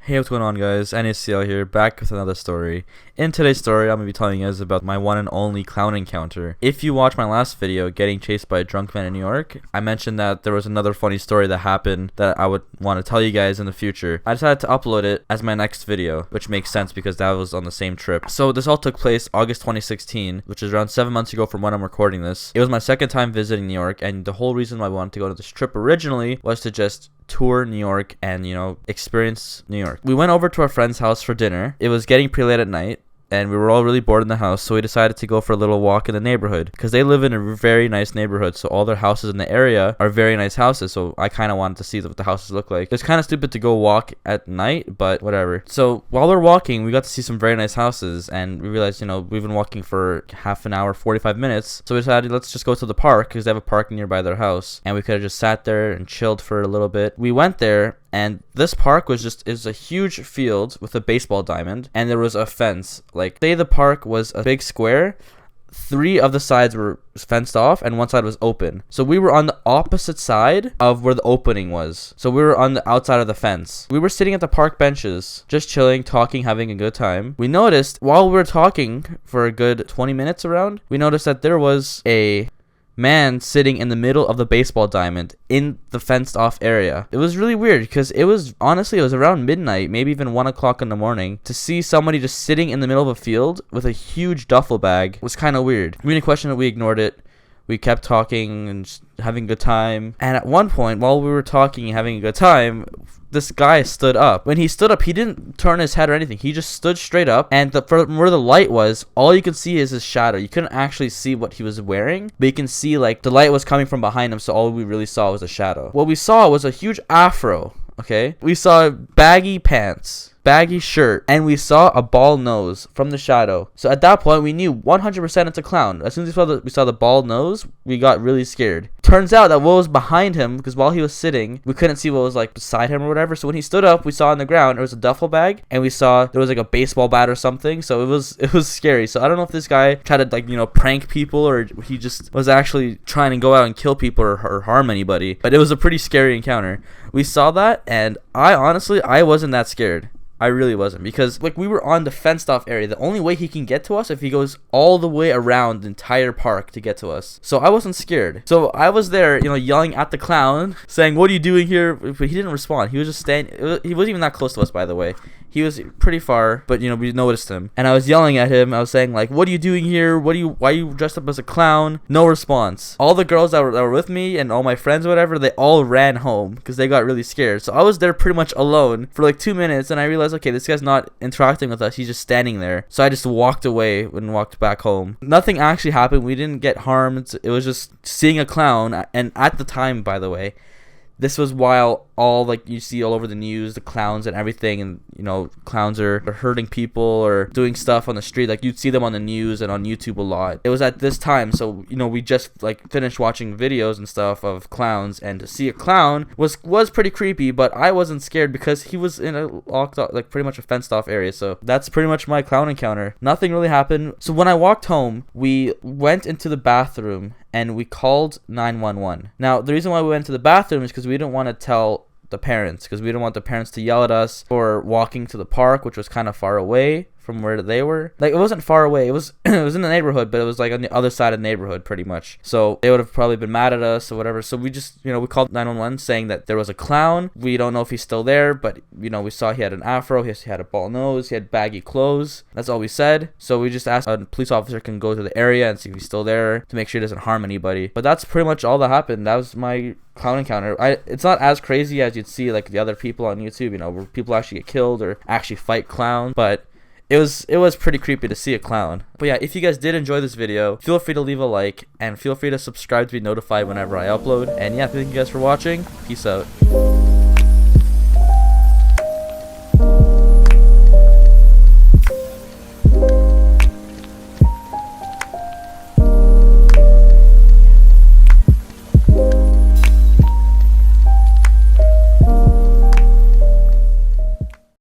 Hey, what's going on, guys? NACL here, back with another story. In today's story, I'm going to be telling you guys about my one and only clown encounter. If you watched my last video, getting chased by a drunk man in New York, I mentioned that there was another funny story that happened that I would want to tell you guys in the future. I decided to upload it as my next video, which makes sense because that was on the same trip. So this all took place August 2016, which is around 7 months ago from when I'm recording this. It was my second time visiting New York, and the whole reason why I wanted to go to this trip originally was to just tour New York and, experience New York. We went over to our friend's house for dinner. It was getting pretty late at night, and we were all really bored in the house, so we decided to go for a little walk in the neighborhood because they live in a very nice neighborhood, so all their houses in the area are very nice houses. So I kind of wanted to see what the houses look like. It's kind of stupid to go walk at night, but whatever. So while we're walking, we got to see some very nice houses, and we realized, we've been walking for half an hour, 45 minutes, so we decided let's just go to the park because they have a park nearby their house, and we could have just sat there and chilled for a little bit. We went there, and this park is a huge field with a baseball diamond, and there was a fence. Like, say the park was a big square, 3 of the sides were fenced off and 1 side was open. So we were on the opposite side of where the opening was. So we were on the outside of the fence. We were sitting at the park benches, just chilling, talking, having a good time. We noticed while we were talking for a good 20 minutes around, we noticed that there was a man sitting in the middle of the baseball diamond in the fenced off area. It was really weird because it was around midnight, maybe even 1 o'clock in the morning. To see somebody just sitting in the middle of a field with a huge duffel bag was kind of weird. We didn't question it, we ignored it. We kept talking and just having a good time. And at one point, while we were talking and having a good time, this guy stood up. When he stood up, he didn't turn his head or anything. He just stood straight up. And from where the light was, all you could see is his shadow. You couldn't actually see what he was wearing, but you can see, like, the light was coming from behind him, so all we really saw was a shadow. What we saw was a huge afro, okay? We saw baggy pants, baggy shirt, and we saw a bald nose from the shadow. So at that point, we knew 100% it's a clown. As soon as we saw the bald nose, we got really scared. Turns out that what was behind him, because while he was sitting, we couldn't see what was like beside him or whatever. So when he stood up, we saw on the ground there was a duffel bag, and we saw there was like a baseball bat or something. So it was scary. So I don't know if this guy tried to prank people, or he just was actually trying to go out and kill people or harm anybody. But it was a pretty scary encounter. We saw that, and I wasn't that scared. I really wasn't, because we were on the fenced off area. The only way he can get to us if he goes all the way around the entire park to get to us. So I wasn't scared. So I was there, yelling at the clown, saying, "What are you doing here?" But he didn't respond. He was just standing. He wasn't even that close to us, by the way. He was pretty far, but we noticed him. And I was yelling at him. I was saying, like, "What are you doing here? Why are you dressed up as a clown?" No response. All the girls that were with me and all my friends or whatever, they all ran home because they got really scared. So I was there pretty much alone for like 2 minutes, and I realized, okay, this guy's not interacting with us. He's just standing there. So I just walked away and walked back home. Nothing actually happened. We didn't get harmed. It was just seeing a clown. And at the time, by the way, this was while you see all over the news, the clowns and everything, and clowns are hurting people or doing stuff on the street. Like, you'd see them on the news and on YouTube a lot. It was at this time, so we just finished watching videos and stuff of clowns, and to see a clown was pretty creepy. But I wasn't scared because he was in a locked off, pretty much a fenced off area. So that's pretty much my clown encounter. Nothing really happened. So when I walked home, we went into the bathroom and we called 911. Now, the reason why we went to the bathroom is because we didn't want to tell the parents, because we didn't want the parents to yell at us for walking to the park, which was kind of far away from where they were. It wasn't far away. It was it was in the neighborhood, but it was on the other side of the neyborhood pretty much. So they would have probably been mad at us or whatever. So we just, we called 911 saying that there was a clown. We don't know if he's still there, but we saw he had an afro, he had a bald nose, he had baggy clothes. That's all we said. So we just asked a police officer can go to the area and see if he's still there to make sure he doesn't harm anybody. But that's pretty much all that happened. That was my clown encounter. It's not as crazy as you'd see the other people on YouTube, where people actually get killed or actually fight clowns, but it was pretty creepy to see a clown. But yeah, if you guys did enjoy this video, feel free to leave a like and feel free to subscribe to be notified whenever I upload. And yeah, thank you guys for watching. Peace out.